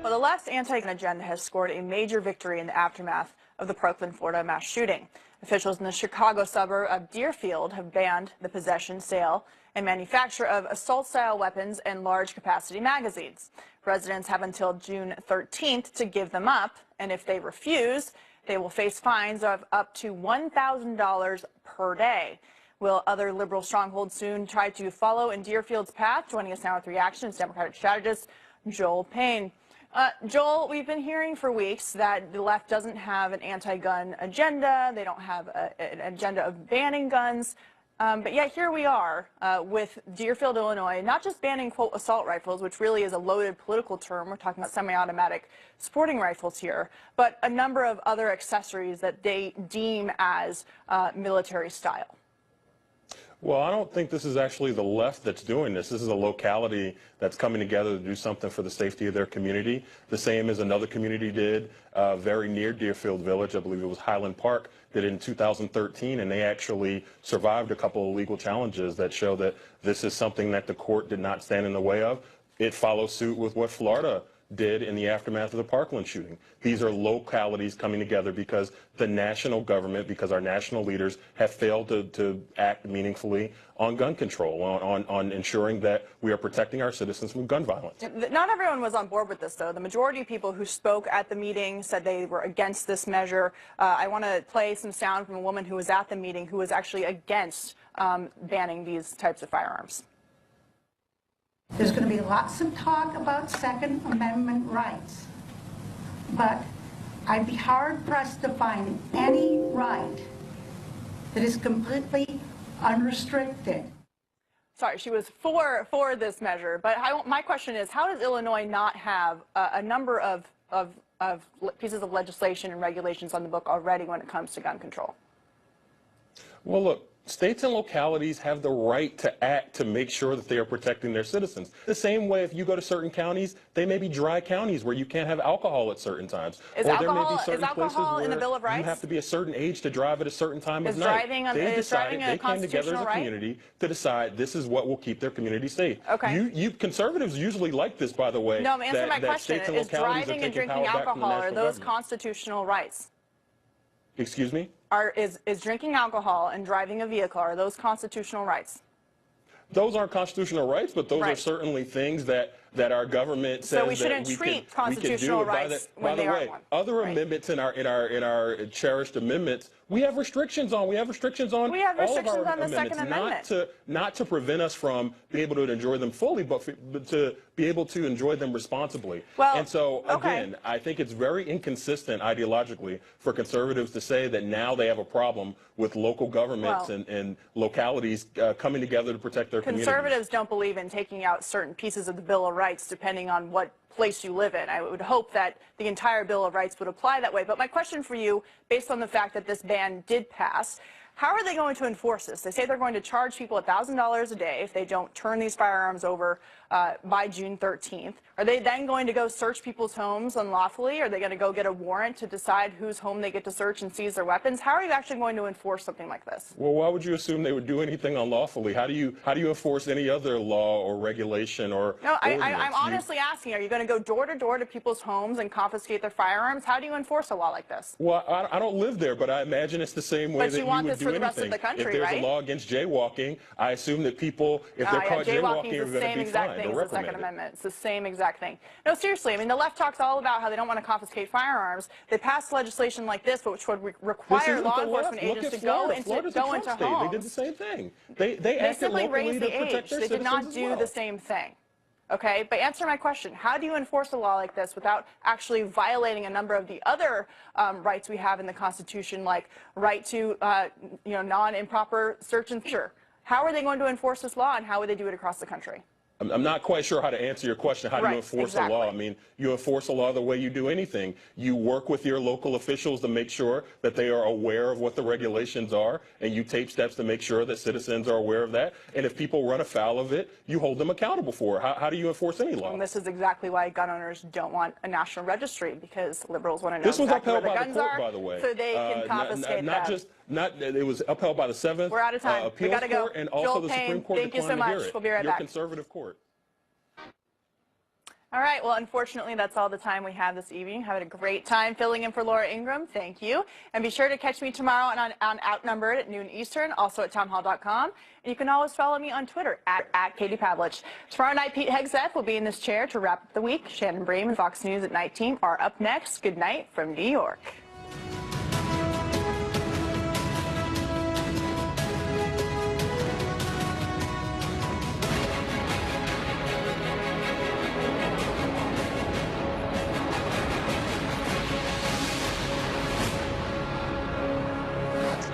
Well, the left's anti-gun agenda has scored a major victory in the aftermath of the Parkland, Florida mass shooting. Officials in the Chicago suburb of Deerfield have banned the possession, sale, and manufacture of assault-style weapons and large-capacity magazines. Residents have until June 13th to give them up, and if they refuse, they will face fines of up to $1,000 per day. Will other liberal strongholds soon try to follow in Deerfield's path? Joining us now with reactions, Democratic strategist Joel Payne. Joel, we've been hearing for weeks that the left doesn't have an anti-gun agenda. They don't have an agenda of banning guns. But yet here we are with Deerfield, Illinois, not just banning, quote, assault rifles, which really is a loaded political term. We're talking about semi-automatic sporting rifles here, but a number of other accessories that they deem as military style. Well, I don't think this is actually the left that's doing this. This is a locality that's coming together to do something for the safety of their community, the same as another community did very near Deerfield Village. I believe it was Highland Park, did it in 2013, and they actually survived a couple of legal challenges that show that this is something that the court did not stand in the way of. It follows suit with what Florida did in the aftermath of the Parkland shooting. These are localities coming together because the national government, because our national leaders have failed to act meaningfully on gun control, on ensuring that we are protecting our citizens from gun violence. Not everyone was on board with this, though. The majority of people who spoke at the meeting said they were against this measure. I want to play some sound from a woman who was at the meeting who was actually against banning these types of firearms. There's going to be lots of talk about Second Amendment rights, but I'd be hard-pressed to find any right that is completely unrestricted. Sorry, she was for this measure, but my question is, how does Illinois not have a number of pieces of legislation and regulations on the book already when it comes to gun control? Well, look, states and localities have the right to act to make sure that they are protecting their citizens. The same way if you go to certain counties, they may be dry counties where you can't have alcohol at certain times. Is alcohol in the Bill of Rights? You have to be a certain age to drive at a certain time of night. They came together as a community to decide this is what will keep their community safe. Okay. You conservatives usually like this, by the way. No, answer my question. Is driving and drinking alcohol, are those constitutional rights? Excuse me? Is drinking alcohol and driving a vehicle, are those constitutional rights? Those aren't constitutional rights, but those are certainly things that our government says so we shouldn't treat constitutional rights when they are one. Other amendments in our cherished amendments, we have restrictions on. We have restrictions on all of our amendments, the Second Amendment. Not to prevent us from being able to enjoy them fully, but to be able to enjoy them responsibly. Well, and so, again, I think it's very inconsistent ideologically for conservatives to say that now they have a problem with local governments and localities coming together to protect their communities. Conservatives don't believe in taking out certain pieces of the Bill of Rights depending on what place you live in. I would hope that the entire Bill of Rights would apply that way. But my question for you, based on the fact that this ban did pass, how are they going to enforce this? They say they're going to charge people $1,000 a day if they don't turn these firearms over by June 13th. Are they then going to go search people's homes unlawfully? Are they going to go get a warrant to decide whose home they get to search and seize their weapons? How are you actually going to enforce something like this? Well, why would you assume they would do anything unlawfully? How do you enforce any other law or regulation or No, I'm honestly asking, are you going to go door to door to people's homes and confiscate their firearms? How do you enforce a law like this? Well, I don't live there, but I imagine it's the same way that you would do anything. For the rest of the country, if there's a law against jaywalking, I assume that people, if they're caught jaywalking, are going to be fined or reprimanded. The Second Amendment. It's the same exact thing. No, seriously, I mean, the left talks all about how they don't want to confiscate firearms. They passed legislation like this, which would require law enforcement agents to go into homes. They did the same thing. They simply raised the age. They did not do the same thing. Okay, but answer my question. How do you enforce a law like this without actually violating a number of the other rights we have in the Constitution, like right to non-improper search and seizure? How are they going to enforce this law, and how would they do it across the country? I'm not quite sure how to answer your question. How do you enforce a law? I mean, you enforce a law the way you do anything. You work with your local officials to make sure that they are aware of what the regulations are, and you take steps to make sure that citizens are aware of that. And if people run afoul of it, you hold them accountable for it. How do you enforce any law? And this is exactly why gun owners don't want a national registry, because liberals want to know exactly where the guns are, by the way, so they can confiscate them. It was upheld by the 7th We're out of time. Appeals Court, and also the Supreme Court Thank you so much. We'll be right back. Your conservative court. All right, well, unfortunately, that's all the time we have this evening. Having a great time filling in for Laura Ingram. Thank you. And be sure to catch me tomorrow on Outnumbered at noon Eastern, also at townhall.com. And you can always follow me on Twitter at Katie Pavlich. Tomorrow night, Pete Hegseth will be in this chair to wrap up the week. Shannon Bream and Fox News at Night Team are up next. Good night from New York.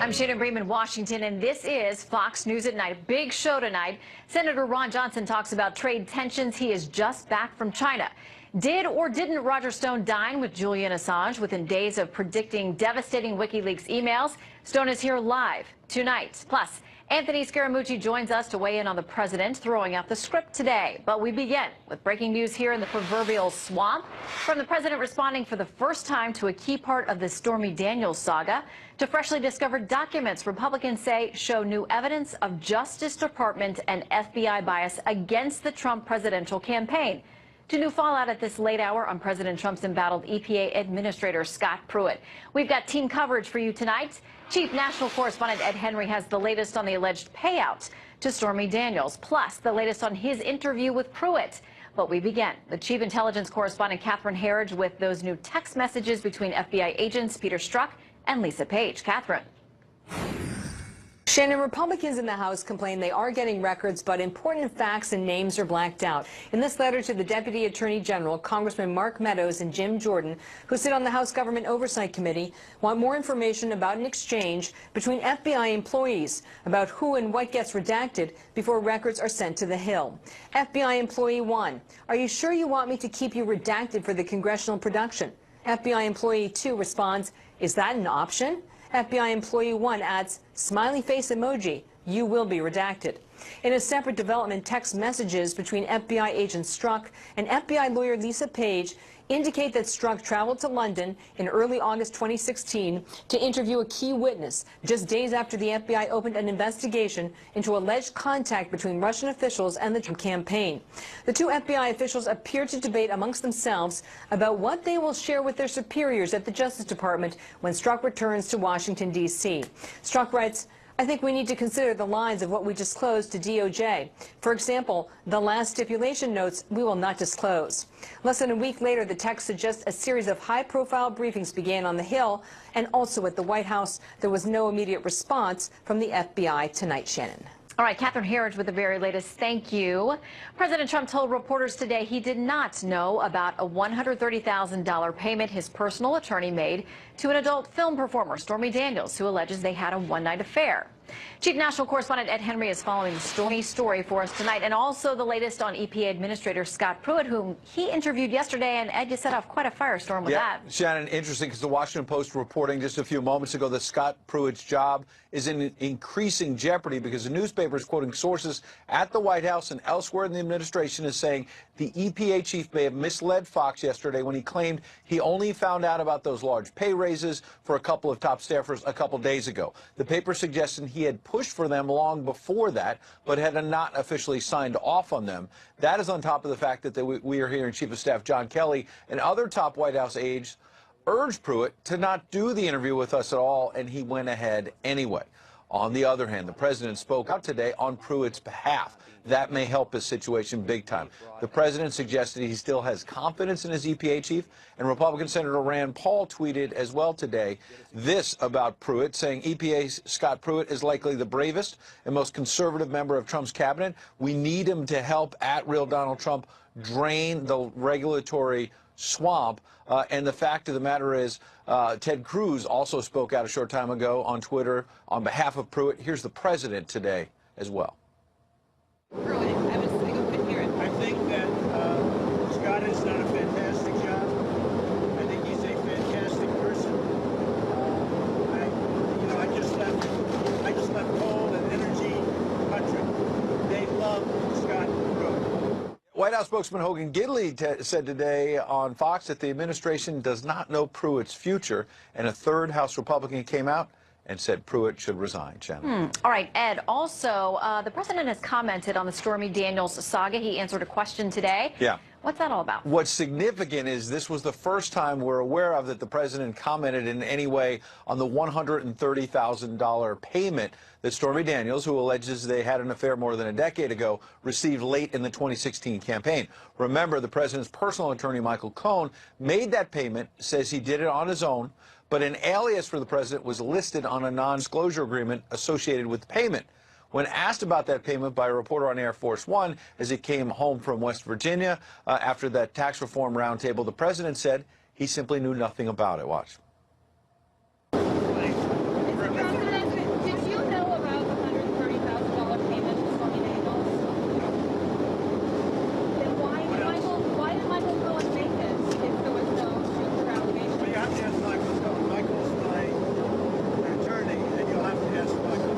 I'm Shannon Bream in Washington, and this is Fox News at Night. A big show tonight. Senator Ron Johnson talks about trade tensions. He is just back from China. Did or didn't Roger Stone dine with Julian Assange within days of predicting devastating WikiLeaks emails? Stone is here live tonight. Plus, Anthony Scaramucci joins us to weigh in on the president throwing out the script today. But we begin with breaking news here in the proverbial swamp. From the president responding for the first time to a key part of the Stormy Daniels saga, to freshly discovered documents Republicans say show new evidence of Justice Department and FBI bias against the Trump presidential campaign, to new fallout at this late hour on President Trump's embattled EPA Administrator Scott Pruitt. We've got team coverage for you tonight. Chief National Correspondent Ed Henry has the latest on the alleged payout to Stormy Daniels, plus the latest on his interview with Pruitt. But we begin with Chief Intelligence Correspondent Catherine Herridge with those new text messages between FBI agents Peter Strzok and Lisa Page. Catherine. Shannon, Republicans in the House complain they are getting records, but important facts and names are blacked out. In this letter to the Deputy Attorney General, Congressman Mark Meadows and Jim Jordan, who sit on the House Government Oversight Committee, want more information about an exchange between FBI employees about who and what gets redacted before records are sent to the Hill. FBI employee 1, are you sure you want me to keep you redacted for the congressional production? FBI employee 2 responds, is that an option? FBI employee 1 adds, smiley face emoji, you will be redacted. In a separate development, text messages between FBI agent Strzok and FBI lawyer Lisa Page indicate that Strzok traveled to London in early August 2016 to interview a key witness, just days after the FBI opened an investigation into alleged contact between Russian officials and the Trump campaign. The two FBI officials appear to debate amongst themselves about what they will share with their superiors at the Justice Department when Strzok returns to Washington, D.C. Strzok writes, I think we need to consider the lines of what we disclosed to DOJ. For example, the last stipulation notes we will not disclose. Less than a week later, the text suggests a series of high-profile briefings began on the Hill and also at the White House. There was no immediate response from the FBI tonight, Shannon. All right, Catherine Herridge with the very latest. Thank you. President Trump told reporters today he did not know about a $130,000 payment his personal attorney made to an adult film performer, Stormy Daniels, who alleges they had a one-night affair. Chief National Correspondent Ed Henry is following the Stormy story for us tonight, and also the latest on EPA Administrator Scott Pruitt, whom he interviewed yesterday, and Ed, you set off quite a firestorm with that. Shannon, interesting, because the Washington Post reporting just a few moments ago that Scott Pruitt's job is in increasing jeopardy because the newspaper is quoting sources at the White House and elsewhere in the administration is saying the EPA chief may have misled Fox yesterday when he claimed he only found out about those large pay raises for a couple of top staffers a couple days ago. The paper suggested he had pushed for them long before that, but had not officially signed off on them. That is on top of the fact that we are hearing Chief of Staff John Kelly and other top White House aides urged Pruitt to not do the interview with us at all, and he went ahead anyway. On the other hand, the president spoke out today on Pruitt's behalf. That may help his situation big time. The president suggested he still has confidence in his EPA chief, and Republican Senator Rand Paul tweeted as well today this about Pruitt, saying EPA's Scott Pruitt is likely the bravest and most conservative member of Trump's cabinet. We need him to help at real Donald Trump drain the regulatory swamp. And the fact of the matter is, Ted Cruz also spoke out a short time ago on Twitter on behalf of Pruitt. Here's the president today as well. Pruitt, I couldn't hear it. I think that Scott has done a fantastic job. I think he's a fantastic person. I just left coal and energy country. They love Scott Pruitt. White House spokesman Hogan Gidley said today on Fox that the administration does not know Pruitt's future, and a third House Republican came out and said Pruitt should resign. Shannon. All right, Ed, also, the president has commented on the Stormy Daniels saga. He answered a question today. Yeah. What's that all about? What's significant is this was the first time we're aware of that the president commented in any way on the $130,000 payment that Stormy Daniels, who alleges they had an affair more than a decade ago, received late in the 2016 campaign. Remember, the president's personal attorney, Michael Cohen, made that payment, says he did it on his own, but an alias for the president was listed on a non-disclosure agreement associated with the payment. When asked about that payment by a reporter on Air Force One as he came home from West Virginia after that tax reform roundtable, the president said he simply knew nothing about it. Watch. Did you know about the $130,000 payment to Stormy Daniels? Then why did Michael Cohen make it if there was no truth or allegation? Well, you have to ask Michael Cohen. Michael's my attorney, and you'll have to ask Michael.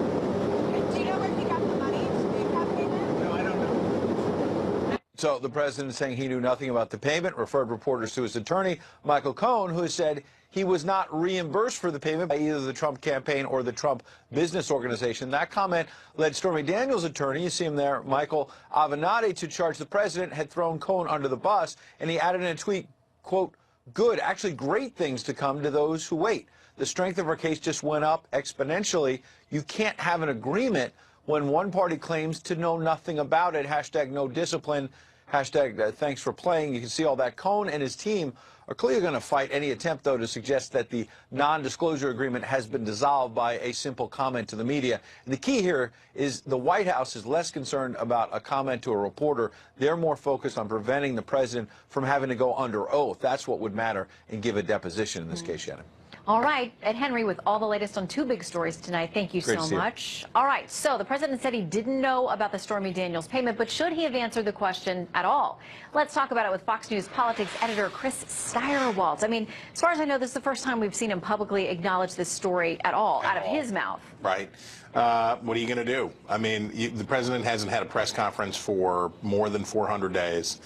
Do you know where he got the money to make that payment? No, I don't know. So the president saying he knew nothing about the payment, referred reporters to his attorney, Michael Cohen, who said he was not reimbursed for the payment by either the Trump campaign or the Trump business organization. That comment led Stormy Daniels' attorney, you see him there, Michael Avenatti, to charge the president had thrown Cohen under the bus, and he added in a tweet, quote, "Good, actually great things to come to those who wait. The strength of our case just went up exponentially. You can't have an agreement when one party claims to know nothing about it. Hashtag no discipline. Hashtag thanks for playing." You can see all that. Cohen and his team are clearly going to fight any attempt, though, to suggest that the non-disclosure agreement has been dissolved by a simple comment to the media. And the key here is the White House is less concerned about a comment to a reporter. They're more focused on preventing the president from having to go under oath. That's what would matter and give a deposition in this case, Shannon. All right, Ed Henry with all the latest on two big stories tonight. Thank you Great to so see you. much. All right, so the president said he didn't know about the Stormy Daniels payment, but should he have answered the question at all? Let's talk about it with Fox News politics editor Chris Steyerwalt. I mean, as far as I know, this is the first time we've seen him publicly acknowledge this story at all, out of his mouth. Right. What are you going to do? I mean, the president hasn't had a press conference for more than 400 days.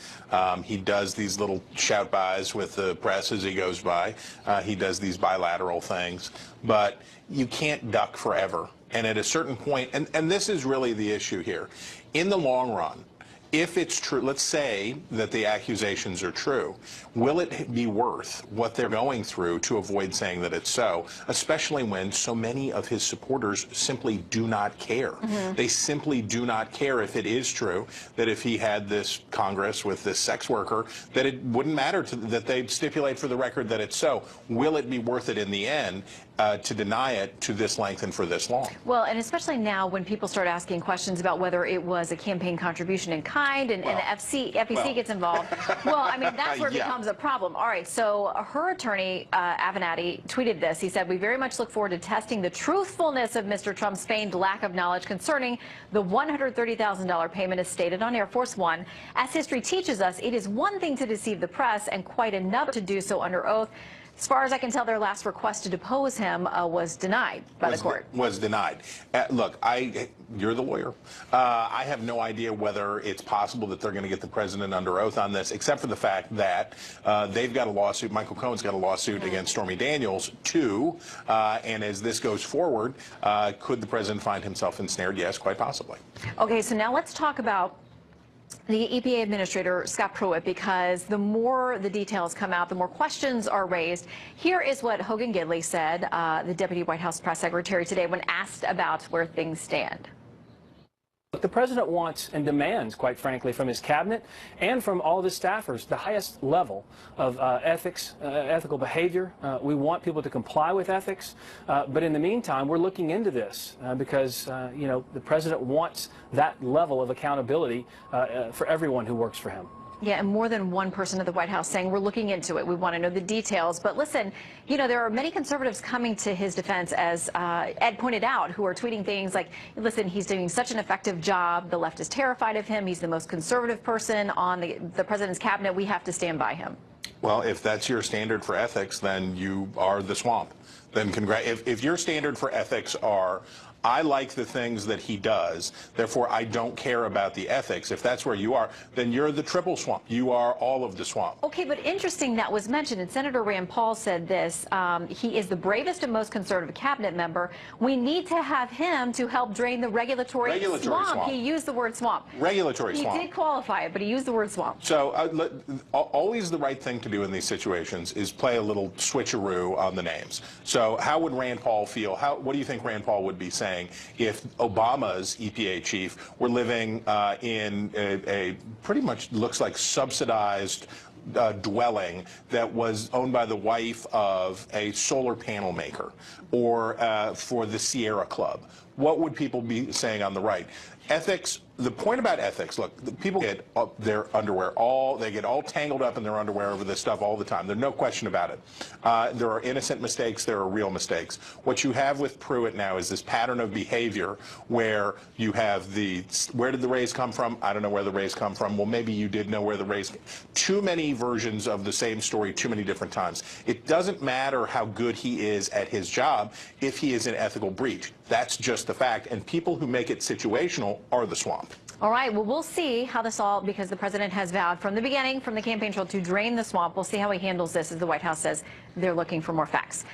He does these little shout-bys with the press as he goes by. He does these bilateral things. But you can't duck forever. And at a certain point, and this is really the issue here, in the long run, if it's true, let's say that the accusations are true, will it be worth what they're going through to avoid saying that it's so, especially when so many of his supporters simply do not care. They simply do not care if it is true that if he had this Congress with this sex worker, that it wouldn't matter that they'd stipulate for the record that it's so. Will it be worth it in the end to deny it to this length and for this long? Well, and especially now when people start asking questions about whether it was a campaign contribution in kind and the FEC gets involved. Well, I mean, that's where it becomes a problem. All right, so her attorney, Avenatti, tweeted this. He said, "We very much look forward to testing the truthfulness of Mr. Trump's feigned lack of knowledge concerning the $130,000 payment as stated on Air Force One. As history teaches us, it is one thing to deceive the press and quite another to do so under oath." As far as I can tell, their last request to depose him was denied by the court. Was denied. Look, you're the lawyer. I have no idea whether it's possible that they're going to get the president under oath on this, except for the fact that they've got a lawsuit. Michael Cohen's got a lawsuit against Stormy Daniels, too. And as this goes forward, could the president find himself ensnared? Yes, quite possibly. Okay, so now let's talk about the EPA Administrator, Scott Pruitt, because the more the details come out, the more questions are raised. Here is what Hogan Gidley said, the Deputy White House Press Secretary, today when asked about where things stand. The president wants and demands, quite frankly, from his cabinet and from all of his staffers, the highest level of ethics, ethical behavior. We want people to comply with ethics. But in the meantime, we're looking into this because, you know, the president wants that level of accountability for everyone who works for him. Yeah, and more than one person at the White House saying we're looking into it. We want to know the details. But listen, you know, there are many conservatives coming to his defense, as Ed pointed out, who are tweeting things like, listen, he's doing such an effective job. The left is terrified of him. He's the most conservative person on the president's cabinet. We have to stand by him. Well, if that's your standard for ethics, then you are the swamp. Then if your standard for ethics are I like the things that he does, therefore I don't care about the ethics. If that's where you are, then you're the triple swamp. You are all of the swamp. Okay, but interesting that was mentioned, and Senator Rand Paul said this. He is the bravest and most conservative cabinet member. We need to have him to help drain the regulatory swamp. He used the word swamp. Regulatory swamp. He did qualify it, but he used the word swamp. So always the right thing to do in these situations is play a little switcheroo on the names. So how would Rand Paul feel? What do you think Rand Paul would be saying if Obama's EPA chief were living in a pretty much looks like subsidized dwelling that was owned by the wife of a solar panel maker or for the Sierra Club? What would people be saying on the right? Ethics, the point about ethics, look, people get their underwear they get all tangled up in their underwear over this stuff all the time. There's no question about it. There are innocent mistakes, there are real mistakes. What you have with Pruitt now is this pattern of behavior where you have where did the rays come from? I don't know where the rays come from. Well, maybe you did know where the rays came. Too many versions of the same story, too many different times. It doesn't matter how good he is at his job if he is in ethical breach. That's just the fact. And people who make it situational are the swamp. All right, well, we'll see how this all, because the president has vowed from the beginning, from the campaign trail, to drain the swamp. We'll see how he handles this, as the White House says they're looking for more facts.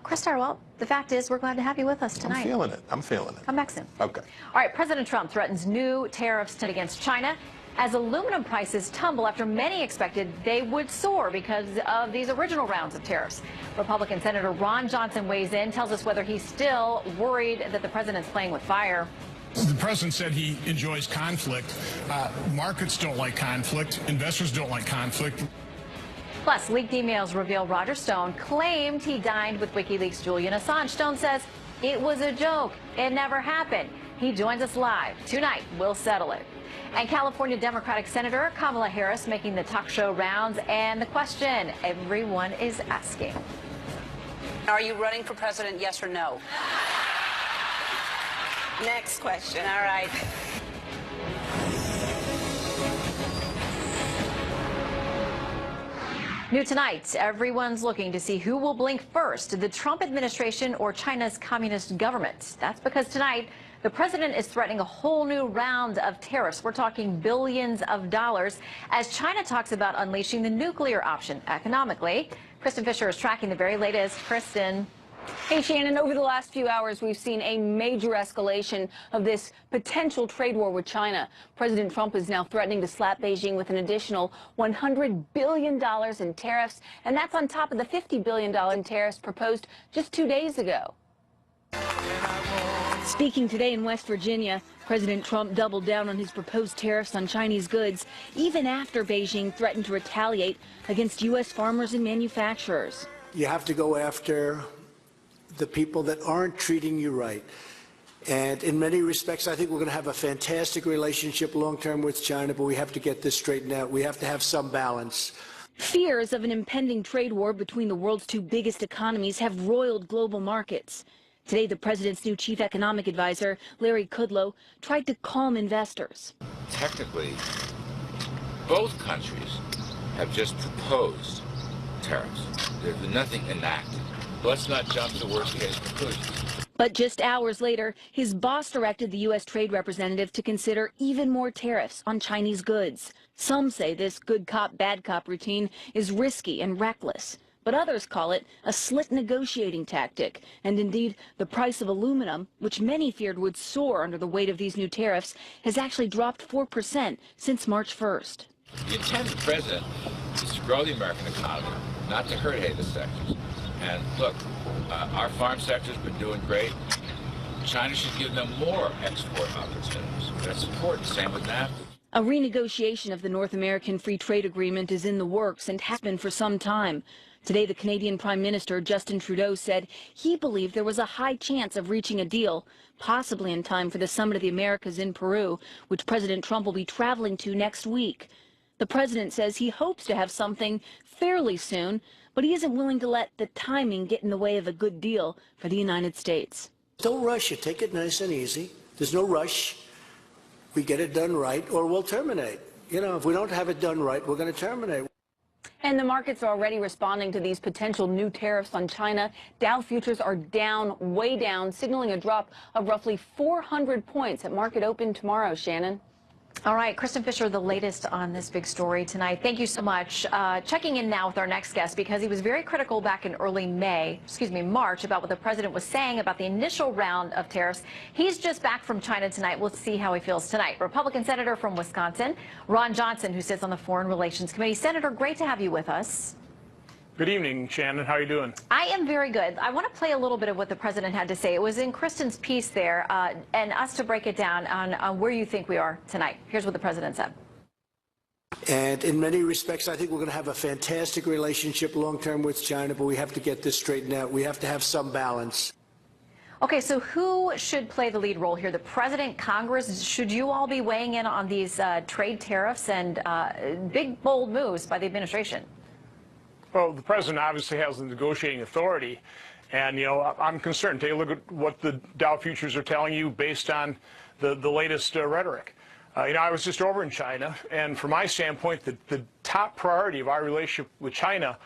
Chris Tyrwell, the fact is, we're glad to have you with us tonight. I'm feeling it. I'm feeling it. Come back soon. Okay. All right, President Trump threatens new tariffs against China as aluminum prices tumble after many expected they would soar because of these original rounds of tariffs. Republican Senator Ron Johnson weighs in, tells us whether he's still worried that the president's playing with fire. The president said he enjoys conflict. Markets don't like conflict. Investors don't like conflict. Plus, leaked emails reveal Roger Stone claimed he dined with WikiLeaks' Julian Assange. Stone says it was a joke. It never happened. He joins us live tonight. We'll settle it. And California Democratic Senator Kamala Harris making the talk show rounds, and the question everyone is asking. Are you running for president, yes or no? Next question. All right. New tonight, everyone's looking to see who will blink first, the Trump administration or China's communist government. That's because tonight, the president is threatening a whole new round of tariffs. We're talking billions of dollars as China talks about unleashing the nuclear option economically. Kristen Fisher is tracking the very latest. Kristen. Hey, Shannon, over the last few hours, we've seen a major escalation of this potential trade war with China. President Trump is now threatening to slap Beijing with an additional $100 billion in tariffs, and that's on top of the $50 billion in tariffs proposed just 2 days ago. Speaking today in West Virginia, President Trump doubled down on his proposed tariffs on Chinese goods, even after Beijing threatened to retaliate against U.S. farmers and manufacturers. You have to go after the people that aren't treating you right. And in many respects, I think we're going to have a fantastic relationship long-term with China, but we have to get this straightened out. We have to have some balance. Fears of an impending trade war between the world's two biggest economies have roiled global markets. Today, the president's new chief economic advisor, Larry Kudlow, tried to calm investors. Technically, both countries have just proposed tariffs. There's nothing enacted. Let's not jump to worst-case conclusions. But just hours later, his boss directed the U.S. trade representative to consider even more tariffs on Chinese goods. Some say this good cop, bad cop routine is risky and reckless, but others call it a slick negotiating tactic. And indeed, the price of aluminum, which many feared would soar under the weight of these new tariffs, has actually dropped 4% since March 1st. The intent of the president is to grow the American economy, not to hurt any sectors. And look, our farm sector's been doing great. China should give them more export opportunities. That's important. Same with NAFTA. A renegotiation of the North American Free Trade Agreement is in the works and has been for some time. Today, the Canadian Prime Minister, Justin Trudeau, said he believed there was a high chance of reaching a deal, possibly in time for the Summit of the Americas in Peru, which President Trump will be traveling to next week. The president says he hopes to have something fairly soon, but he isn't willing to let the timing get in the way of a good deal for the United States. Don't rush it. Take it nice and easy. There's no rush. We get it done right, or we'll terminate. You know, if we don't have it done right, we're going to terminate. And the markets are already responding to these potential new tariffs on China. Dow futures are down, way down, signaling a drop of roughly 400 points at market open tomorrow. Shannon? All right, Kristen Fisher, the latest on this big story tonight. Thank you so much. Checking in now with our next guest because he was very critical back in early March, about what the president was saying about the initial round of tariffs. He's just back from China tonight. We'll see how he feels tonight. Republican Senator from Wisconsin, Ron Johnson, who sits on the Foreign Relations Committee. Senator, great to have you with us. Good evening, Shannon. How are you doing? I am very good. I want to play a little bit of what the president had to say. It was in Kristen's piece there, and us to break it down on where you think we are tonight. Here's what the president said. And in many respects, I think we're going to have a fantastic relationship long-term with China, but we have to get this straightened out. We have to have some balance. Okay, so who should play the lead role here? The president, Congress? Should you all be weighing in on these trade tariffs and big, bold moves by the administration? Well, the president obviously has the negotiating authority, and, I'm concerned. Take a look at what the Dow futures are telling you based on the latest rhetoric. I was just over in China, and from my standpoint, the top priority of our relationship with China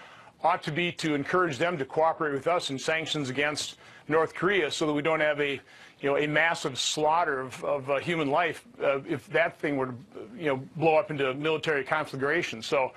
ought to be to encourage them to cooperate with us in sanctions against North Korea so that we don't have a massive slaughter of human life if that thing were to, blow up into military conflagration. So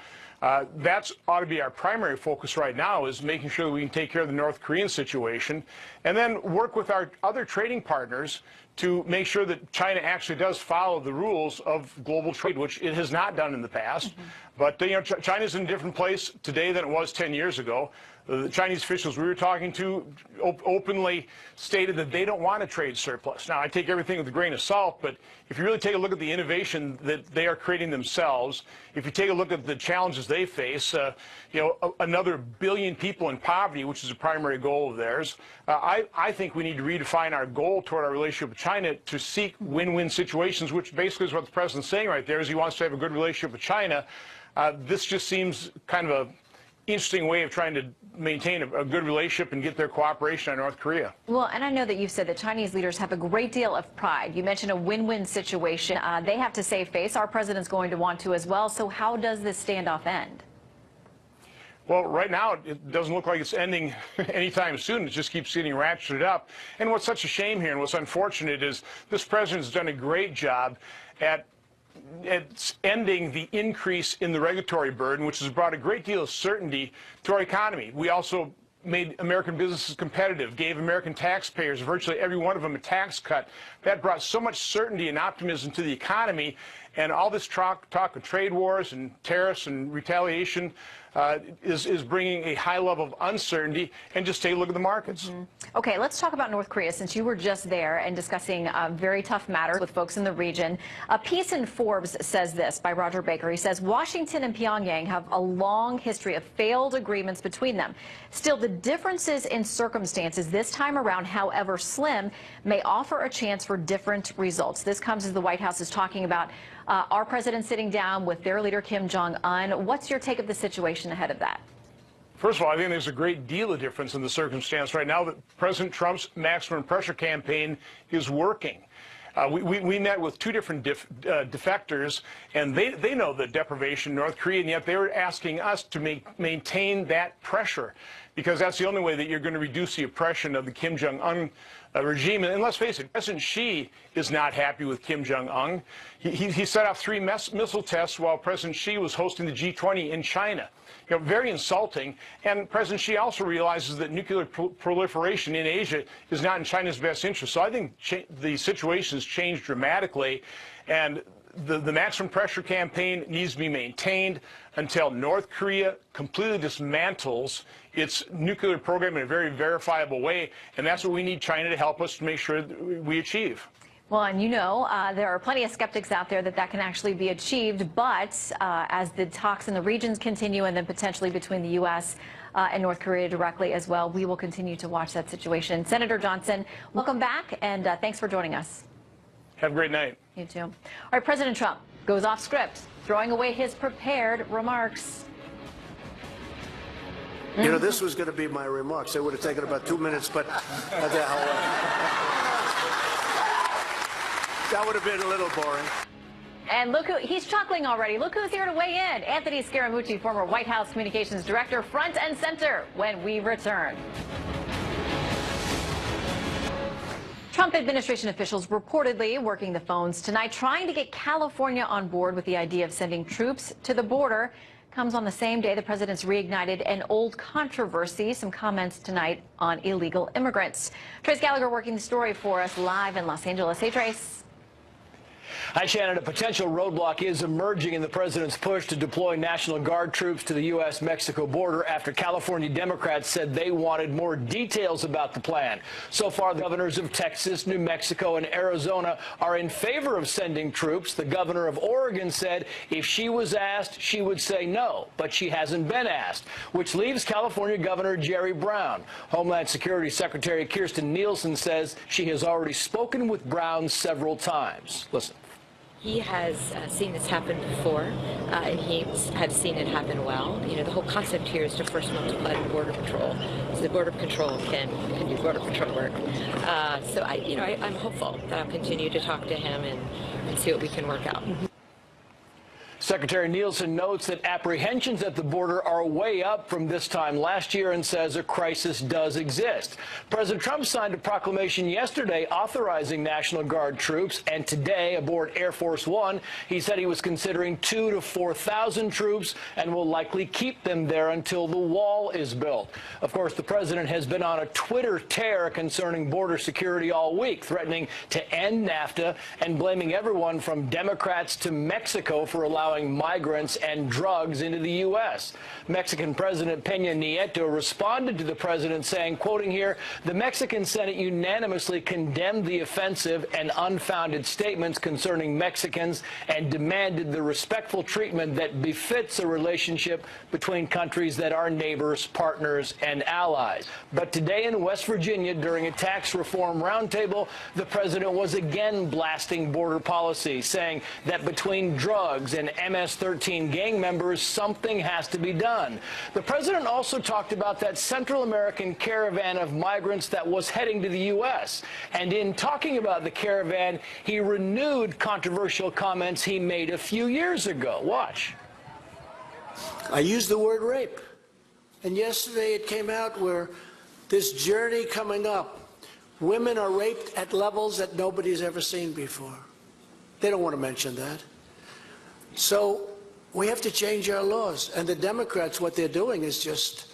that's ought to be our primary focus right now, is making sure that we can take care of the North Korean situation and then work with our other trading partners to make sure that China actually does follow the rules of global trade, which it has not done in the past. But China's in a different place today than it was 10 years ago. The Chinese officials we were talking to openly stated that they don't want a trade surplus. Now, I take everything with a grain of salt, but if you really take a look at the innovation that they are creating themselves, if you take a look at the challenges they face, another billion people in poverty, which is a primary goal of theirs, I think we need to redefine our goal toward our relationship with China to seek win-win situations, which basically is what the president's saying right there, is he wants to have a good relationship with China. This just seems kind of a interesting way of trying to maintain a good relationship and get their cooperation on North Korea. Well, and I know that you've said that Chinese leaders have a great deal of pride. You mentioned a win-win situation. They have to save face. Our president's going to want to as well. So how does this standoff end? Well, right now, it doesn't look like it's ending anytime soon. It just keeps getting ratcheted up. And what's such a shame here and what's unfortunate is this president's done a great job at ending the increase in the regulatory burden, which has brought a great deal of certainty to our economy. We also made American businesses competitive, gave American taxpayers, virtually every one of them, a tax cut. That brought so much certainty and optimism to the economy. And all this talk of trade wars and tariffs and retaliation is bringing a high level of uncertainty. And just take a look at the markets. Okay, let's talk about North Korea, since you were just there and discussing very tough matters with folks in the region. A piece in Forbes says this by Roger Baker. He says Washington and Pyongyang have a long history of failed agreements between them. Still, the differences in circumstances this time around, however slim, may offer a chance for different results. This comes as the White House is talking about our president sitting down with their leader, Kim Jong-un. What's your take of the situation ahead of that? First of all, I think there's a great deal of difference in the circumstance right now that President Trump's maximum pressure campaign is working. We met with two different defectors, and they know the deprivation in North Korea, and yet they were asking us to maintain that pressure, because that's the only way that you're going to reduce the oppression of the Kim Jong-un regime. And let's face it, President Xi is not happy with Kim Jong-un. He set off 3 missile tests while President Xi was hosting the G20 in China. Very insulting. And President Xi also realizes that nuclear proliferation in Asia is not in China's best interest. So I think the situation has changed dramatically, and the maximum pressure campaign needs to be maintained until North Korea completely dismantles its nuclear program in a very verifiable way, and that's what we need China to help us to make sure that we achieve. Well, and there are plenty of skeptics out there that can actually be achieved, but as the talks in the regions continue, and then potentially between the U.S. And North Korea directly as well, we will continue to watch that situation. Senator Johnson, welcome back, and thanks for joining us. Have a great night. You too. All right, President Trump goes off script, throwing away his prepared remarks. This was going to be my remarks. It would have taken about 2 minutes, but that would have been a little boring. And look who, he's chuckling already. Look who's here to weigh in. Anthony Scaramucci, former White House Communications Director, front and center when we return. Trump administration officials reportedly working the phones tonight, trying to get California on board with the idea of sending troops to the border. Comes on the same day the president's reignited an old controversy. Some comments tonight on illegal immigrants. Trace Gallagher working the story for us live in Los Angeles. Hey, Trace. Hi, Shannon. A potential roadblock is emerging in the president's push to deploy National Guard troops to the U.S.-Mexico border after California Democrats said they wanted more details about the plan. So far, the governors of Texas, New Mexico, and Arizona are in favor of sending troops. The governor of Oregon said if she was asked, she would say no, but she hasn't been asked, which leaves California Governor Jerry Brown. Homeland Security Secretary Kirstjen Nielsen says she has already spoken with Brown several times. Listen. He has seen this happen before, and he has seen it happen well. You know, the whole concept here is to first multiply the Border Patrol, so the Border Patrol can do Border Patrol work. So I'm hopeful that I'll continue to talk to him and see what we can work out. Secretary Nielsen notes that apprehensions at the border are way up from this time last year and says a crisis does exist. President Trump signed a proclamation yesterday authorizing National Guard troops, and today aboard Air Force One, he said he was considering 2,000 to 4,000 troops and will likely keep them there until the wall is built. Of course, the president has been on a Twitter tear concerning border security all week, threatening to end NAFTA and blaming everyone from Democrats to Mexico for allowing migrants and drugs into the U.S. Mexican President Peña Nieto responded to the president saying, quoting here, "The Mexican Senate unanimously condemned the offensive and unfounded statements concerning Mexicans and demanded the respectful treatment that befits a relationship between countries that are neighbors, partners, and allies." But today in West Virginia, during a tax reform roundtable, the president was again blasting border policy, saying that between drugs and MS-13 gang members, something has to be done. The president also talked about that Central American caravan of migrants that was heading to the U.S. And in talking about the caravan, he renewed controversial comments he made a few years ago. Watch. I used the word rape. And yesterday it came out where this journey coming up, women are raped at levels that nobody's ever seen before. They don't want to mention that. So we have to change our laws. And the Democrats, what they're doing is just,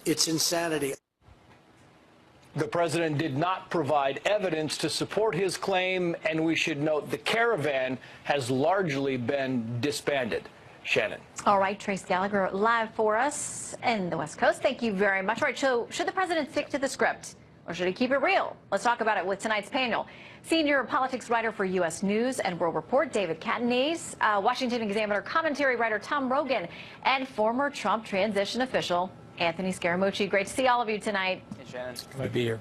it's insanity. The president did not provide evidence to support his claim, and we should note the caravan has largely been disbanded. Shannon. All right, Trace Gallagher live for us in the West Coast. Thank you very much. All right, so should the president stick to the script, or should he keep it real? Let's talk about it with tonight's panel. Senior politics writer for U.S. News and World Report, David Catanese, Washington Examiner commentary writer Tom Rogan, and former Trump transition official Anthony Scaramucci. Great to see all of you tonight. Hey, Shannon. Glad to be here.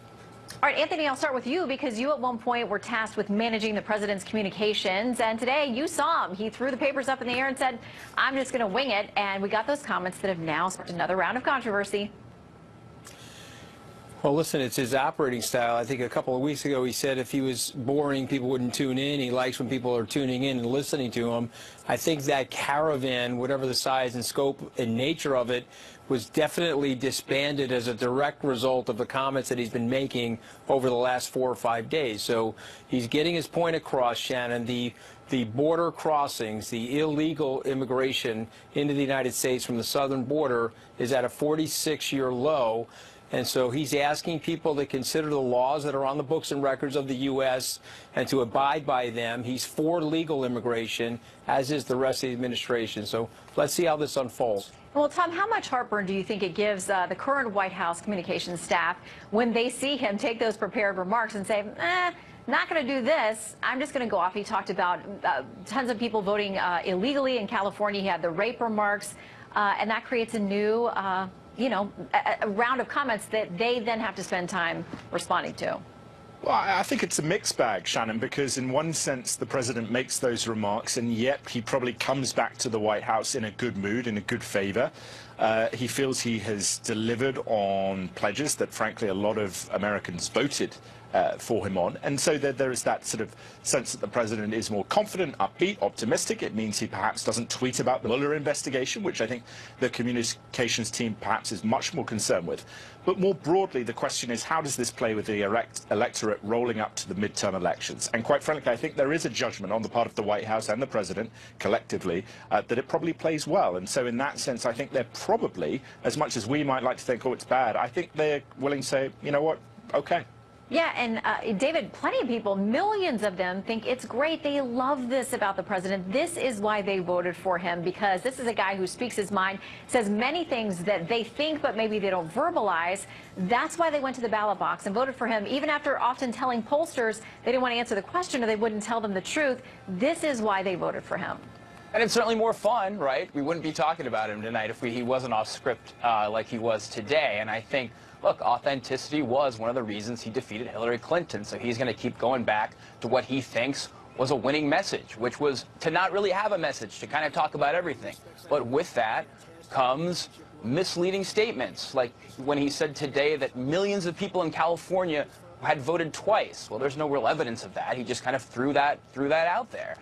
All right, Anthony, I'll start with you because you at one point were tasked with managing the president's communications, and today you saw him. He threw the papers up in the air and said, "I'm just going to wing it," and we got those comments that have now sparked another round of controversy. Well, listen, it's his operating style. I think a couple of weeks ago he said if he was boring, people wouldn't tune in. He likes when people are tuning in and listening to him. I think that caravan, whatever the size and scope and nature of it, was definitely disbanded as a direct result of the comments that he's been making over the last 4 or 5 days. So he's getting his point across, Shannon. The border crossings, the illegal immigration into the United States from the southern border is at a 46-year low. And so he's asking people to consider the laws that are on the books and records of the U.S. and to abide by them. He's for legal immigration, as is the rest of the administration. So let's see how this unfolds. Well, Tom, how much heartburn do you think it gives the current White House communications staff when they see him take those prepared remarks and say, not going to do this, I'm just going to go off? He talked about tons of people voting illegally in California. He had the rape remarks, and that creates a new a round of comments that they then have to spend time responding to. Well, I think it's a mixed bag, Shannon, because in one sense the president makes those remarks and yet he probably comes back to the White House in a good mood, in a good favor. He feels he has delivered on pledges that, frankly, a lot of Americans voted for him on. And so there is that sort of sense that the president is more confident, upbeat, optimistic. It means he perhaps doesn't tweet about the Mueller investigation, which I think the communications team perhaps is much more concerned with. But more broadly, the question is, how does this play with the electorate rolling up to the midterm elections? And quite frankly, I think there is a judgment on the part of the White House and the president collectively that it probably plays well. And so in that sense, I think they're probably, as much as we might like to think, oh, it's bad, I think they're willing to say, you know what, okay. Yeah, and David, plenty of people, millions of them, think it's great. They love this about the president. This is why they voted for him, because this is a guy who speaks his mind, says many things that they think but maybe they don't verbalize. That's why they went to the ballot box and voted for him, even after often telling pollsters they didn't want to answer the question or they wouldn't tell them the truth. This is why they voted for him. And it's certainly more fun, right? We wouldn't be talking about him tonight if he wasn't off script like he was today. And I think, look, authenticity was one of the reasons he defeated Hillary Clinton. So he's going to keep going back to what he thinks was a winning message, which was to not really have a message, to kind of talk about everything. But with that comes misleading statements, like when he said today that millions of people in California had voted twice. Well, there's no real evidence of that. He just kind of threw that out there.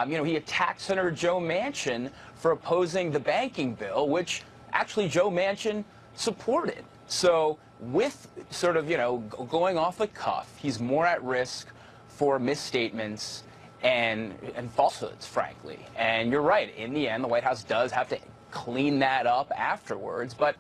You know, he attacked Senator Joe Manchin for opposing the banking bill, which actually Joe Manchin supported. So with sort of, you know, going off the cuff, he's more at risk for misstatements and falsehoods, frankly. And you're right. In the end, the White House does have to clean that up afterwards. But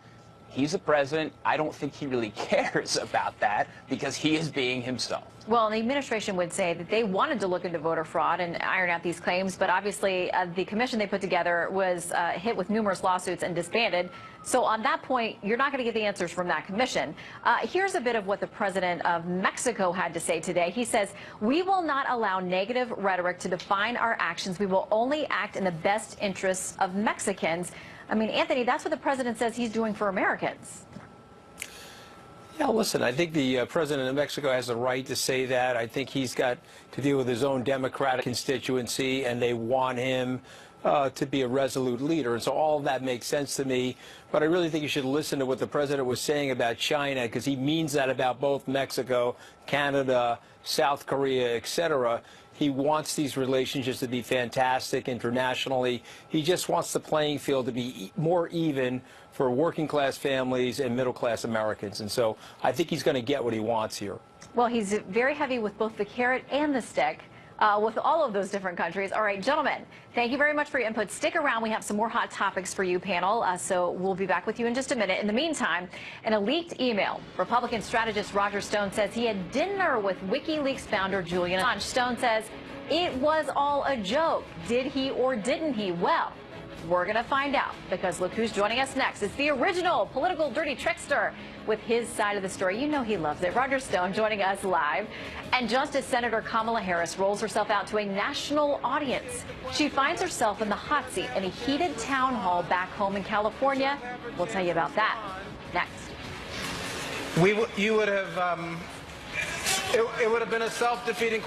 he's a president. I don't think he really cares about that because he is being himself. Well, the administration would say that they wanted to look into voter fraud and iron out these claims, but obviously the commission they put together was hit with numerous lawsuits and disbanded. So on that point, you're not going to get the answers from that commission. Here's a bit of what the president of Mexico had to say today. He says, "We will not allow negative rhetoric to define our actions. We will only act in the best interests of Mexicans." I mean, Anthony, that's what the president says he's doing for Americans. Yeah, listen, I think the president of Mexico has the right to say that. I think he's got to deal with his own Democratic constituency, and they want him to be a resolute leader. And so all of that makes sense to me. But I really think you should listen to what the president was saying about China, because he means that about both Mexico, Canada, South Korea, etc. He wants these relationships to be fantastic internationally. He just wants the playing field to be more even for working-class families and middle-class Americans. And so I think he's going to get what he wants here. Well, he's very heavy with both the carrot and the stick. With all of those different countries. All right, gentlemen, thank you very much for your input. Stick around. We have some more hot topics for you, panel, so we'll be back with you in just a minute. In the meantime, in a leaked email, Republican strategist Roger Stone says he had dinner with WikiLeaks founder Julian Assange. Stone says it was all a joke. Did he or didn't he? Well, we're going to find out, because look who's joining us next. It's the original political dirty trickster with his side of the story. You know he loves it. Roger Stone joining us live. And just as Senator Kamala Harris rolls herself out to a national audience, she finds herself in the hot seat in a heated town hall back home in California. We'll tell you about that next. You would have, it would have been a self-defeating.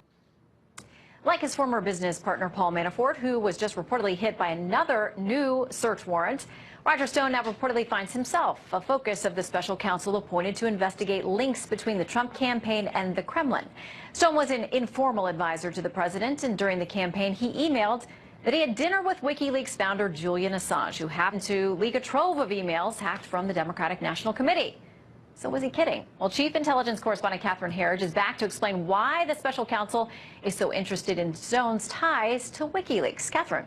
Like his former business partner Paul Manafort, who was just reportedly hit by another new search warrant, Roger Stone now reportedly finds himself a focus of the special counsel appointed to investigate links between the Trump campaign and the Kremlin. Stone was an informal advisor to the president, and during the campaign he emailed that he had dinner with WikiLeaks founder Julian Assange, who happened to leak a trove of emails hacked from the Democratic National Committee. So was he kidding? Well, Chief Intelligence Correspondent Catherine Herridge is back to explain why the special counsel is so interested in Stone's ties to WikiLeaks. Catherine.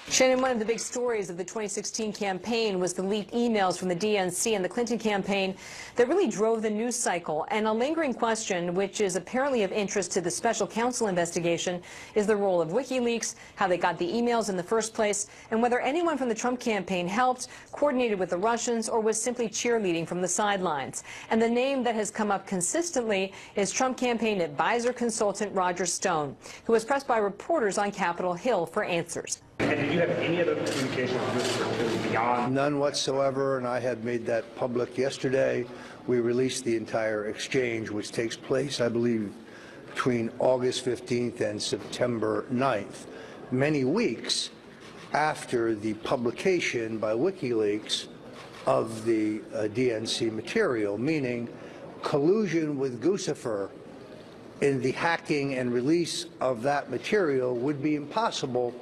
Shannon, one of the big stories of the 2016 campaign was the leaked emails from the DNC and the Clinton campaign that really drove the news cycle. And a lingering question, which is apparently of interest to the special counsel investigation, is the role of WikiLeaks, how they got the emails in the first place, and whether anyone from the Trump campaign helped, coordinated with the Russians, or was simply cheerleading from the sidelines. And the name that has come up consistently is Trump campaign advisor consultant Roger Stone, who was pressed by reporters on Capitol Hill for answers. And did you have any other communication with this person beyond? None whatsoever, and I had made that public yesterday. We released the entire exchange, which takes place, I believe, between August 15th and September 9th, many weeks after the publication by WikiLeaks of the DNC material, meaning collusion with Guccifer in the hacking and release of that material would be impossible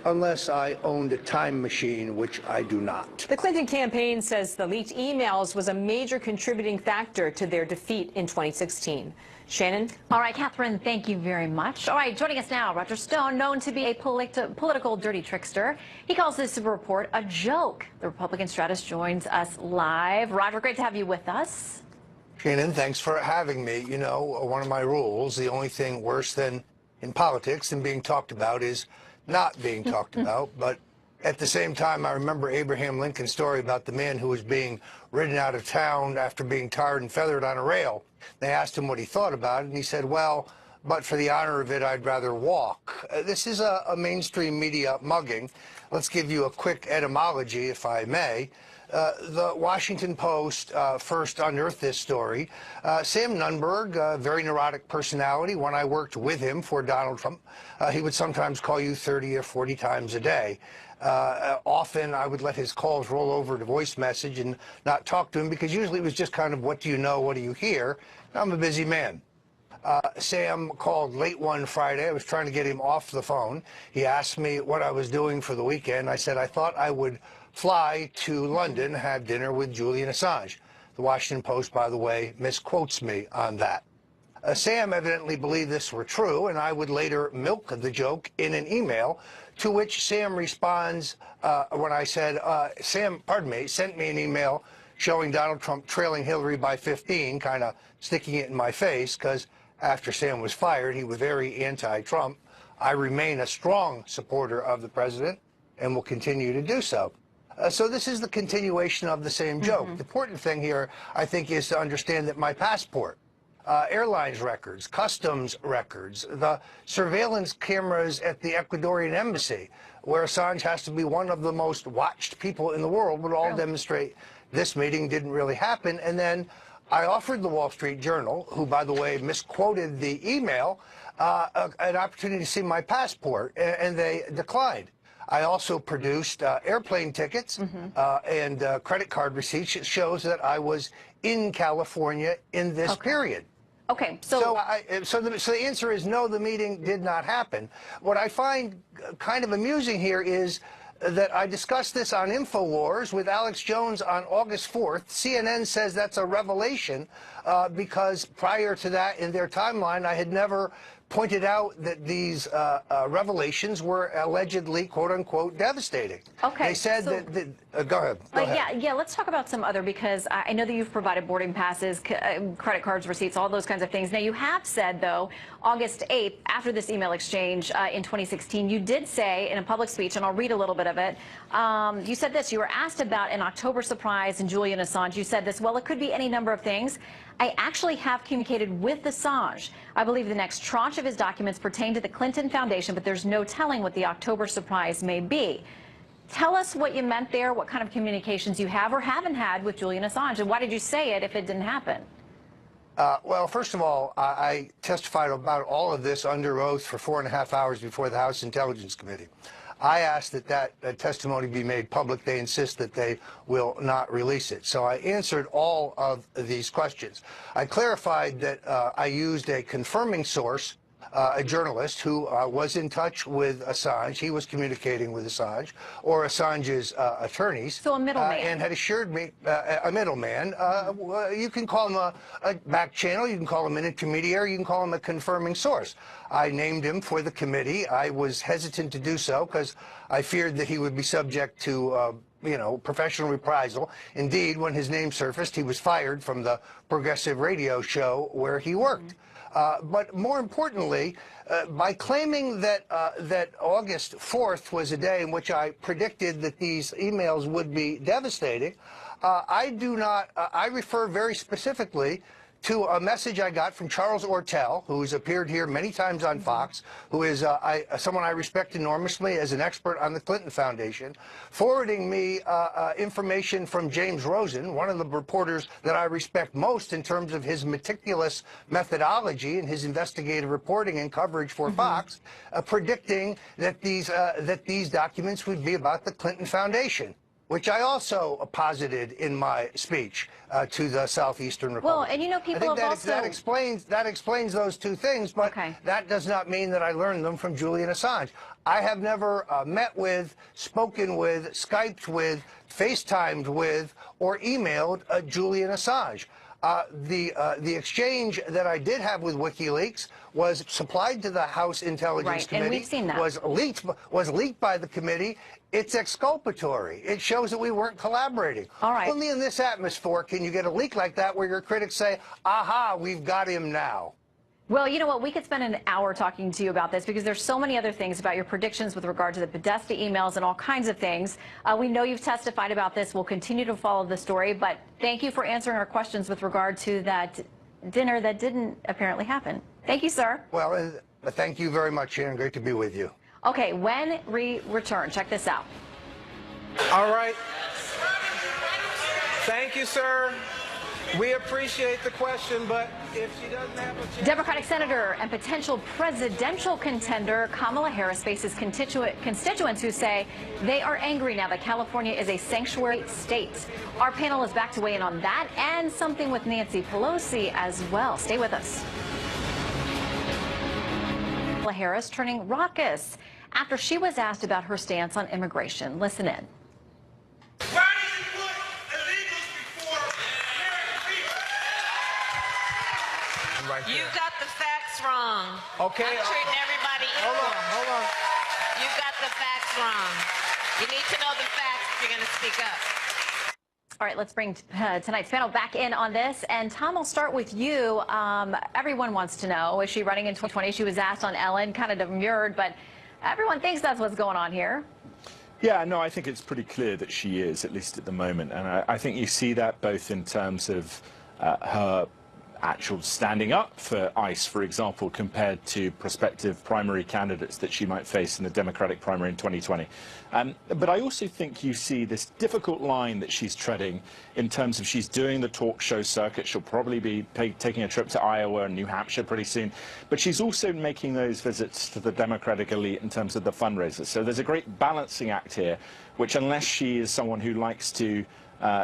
unless I owned a time machine, which I do not. The Clinton campaign says the leaked emails was a major contributing factor to their defeat in 2016. Shannon? All right, Catherine, thank you very much. All right, joining us now, Roger Stone, known to be a political dirty trickster. He calls this report a joke. The Republican strategist joins us live. Roger, great to have you with us. Shannon, thanks for having me. You know, one of my rules, the only thing worse than in politics than being talked about is not being talked about. But at the same time, I remember Abraham Lincoln's story about the man who was being ridden out of town after being tarred and feathered on a rail. They asked him what he thought about it, and he said, well, but for the honor of it, I'd rather walk. This is a mainstream media mugging. Let's give you a quick etymology, if I may. The Washington Post first unearthed this story. Sam Nunberg, a very neurotic personality. When I worked with him for Donald Trump, he would sometimes call you 30 or 40 times a day. Often I would let his calls roll over to voice message and not talk to him because usually it was just kind of, what do you know, what do you hear? I'm a busy man. Sam called late one Friday. I was trying to get him off the phone. He asked me what I was doing for the weekend. I said I thought I would fly to London, have dinner with Julian Assange. The Washington Post, by the way, misquotes me on that. Sam evidently believed this were true, and I would later milk the joke in an email, to which Sam responds when I said, Sam, pardon me, sent me an email showing Donald Trump trailing Hillary by 15, kind of sticking it in my face, because after Sam was fired, he was very anti-Trump. I remain a strong supporter of the president and will continue to do so. So this is the continuation of the same joke. The important thing here, I think, is to understand that my passport, airlines records, customs records, the surveillance cameras at the Ecuadorian embassy, where Assange has to be one of the most watched people in the world, would all demonstrate this meeting didn't really happen. And then I offered the Wall Street Journal, who, by the way, misquoted the email, an opportunity to see my passport, and they declined. I also produced airplane tickets and credit card receipts. It shows that I was in California in this period. Okay, so the answer is no, the meeting did not happen. What I find kind of amusing here is that I discussed this on InfoWars with Alex Jones on August 4th. CNN says that's a revelation because prior to that in their timeline, I had never pointed out that these revelations were allegedly, quote unquote, devastating. Okay. They said go ahead. Go ahead. Yeah, let's talk about some other, because I know that you've provided boarding passes, credit cards, receipts, all those kinds of things. Now, you have said, though, August 8th, after this email exchange in 2016, you did say in a public speech, and I'll read a little bit of it, you said this: you were asked about an October surprise and Julian Assange. You said this: well, it could be any number of things. I actually have communicated with Assange. I believe the next tranche of his documents pertain to the Clinton Foundation, but there's no telling what the October surprise may be. Tell us what you meant there, what kind of communications you have or haven't had with Julian Assange, and why did you say it if it didn't happen? Well, first of all, I testified about all of this under oath for 4.5 hours before the House Intelligence Committee. I asked that testimony be made public. They insist that they will not release it. So I answered all of these questions. I clarified that I used a confirming source, a journalist who was in touch with Assange. He was communicating with Assange or Assange's attorneys. So a middleman. And had assured me, a middleman. You can call him a back channel. You can call him an intermediary. You can call him a confirming source. I named him for the committee. I was hesitant to do so because I feared that he would be subject to professional reprisal. Indeed, when his name surfaced, he was fired from the progressive radio show where he worked. But more importantly, by claiming that August 4th was a day in which I predicted that these emails would be devastating, I refer very specifically to a message I got from Charles Ortel, who's appeared here many times on Fox, who is someone I respect enormously as an expert on the Clinton Foundation, forwarding me information from James Rosen, one of the reporters that I respect most in terms of his meticulous methodology and his investigative reporting and coverage for Fox, predicting that these documents would be about the Clinton Foundation. which I also posited in my speech to the Southeastern Republic. Well, and you know, people have also... that explains those two things, but that does not mean that I learned them from Julian Assange. I have never met with, spoken with, Skyped with, FaceTimed with, or emailed Julian Assange. The exchange that I did have with WikiLeaks was supplied to the House Intelligence Committee. And we've seen that. Was leaked by the committee. It's exculpatory. It shows that we weren't collaborating. All right. Only in this atmosphere can you get a leak like that where your critics say, aha, we've got him now. Well, you know what? We could spend an hour talking to you about this because there's so many other things about your predictions with regard to the Podesta emails and all kinds of things. We know you've testified about this. We'll continue to follow the story, but thank you for answering our questions with regard to that dinner that didn't apparently happen. Thank you, sir. Well, thank you very much, Shannon. Great to be with you. Okay, when we return, check this out. All right. Thank you, sir. We appreciate the question, but if she doesn't have a chance... Democratic Senator and potential presidential contender Kamala Harris faces constituents who say they are angry now that California is a sanctuary state. Our panel is back to weigh in on that and something with Nancy Pelosi as well. Stay with us. Kamala Harris turning raucous after she was asked about her stance on immigration. Listen in. You got the facts wrong. Okay. I'm treating everybody equal. Hold on. You got the facts wrong. You need to know the facts if you're going to speak up. All right, let's bring tonight's panel back in on this. And Tom, I'll start with you. Everyone wants to know, is she running in 2020? She was asked on Ellen, kind of demurred, but everyone thinks that's what's going on here. Yeah, no, I think it's pretty clear that she is, at least at the moment. And I think you see that both in terms of her actual standing up for ICE, for example, compared to prospective primary candidates that she might face in the Democratic primary in 2020. But I also think you see this difficult line that she's treading in terms of she's doing the talk show circuit. She'll probably be taking a trip to Iowa and New Hampshire pretty soon. But she's also making those visits to the Democratic elite in terms of the fundraisers. So there's a great balancing act here, which unless she is someone who likes to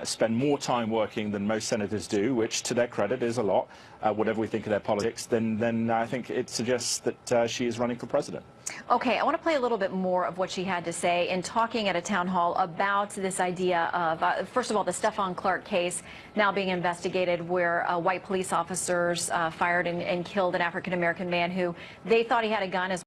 spend more time working than most senators do, which to their credit is a lot, whatever we think of their politics, then I think it suggests that she is running for president. Okay, I want to play a little bit more of what she had to say in talking at a town hall about this idea of, first of all, the Stephon Clark case now being investigated where white police officers fired and killed an African-American man who they thought he had a gun as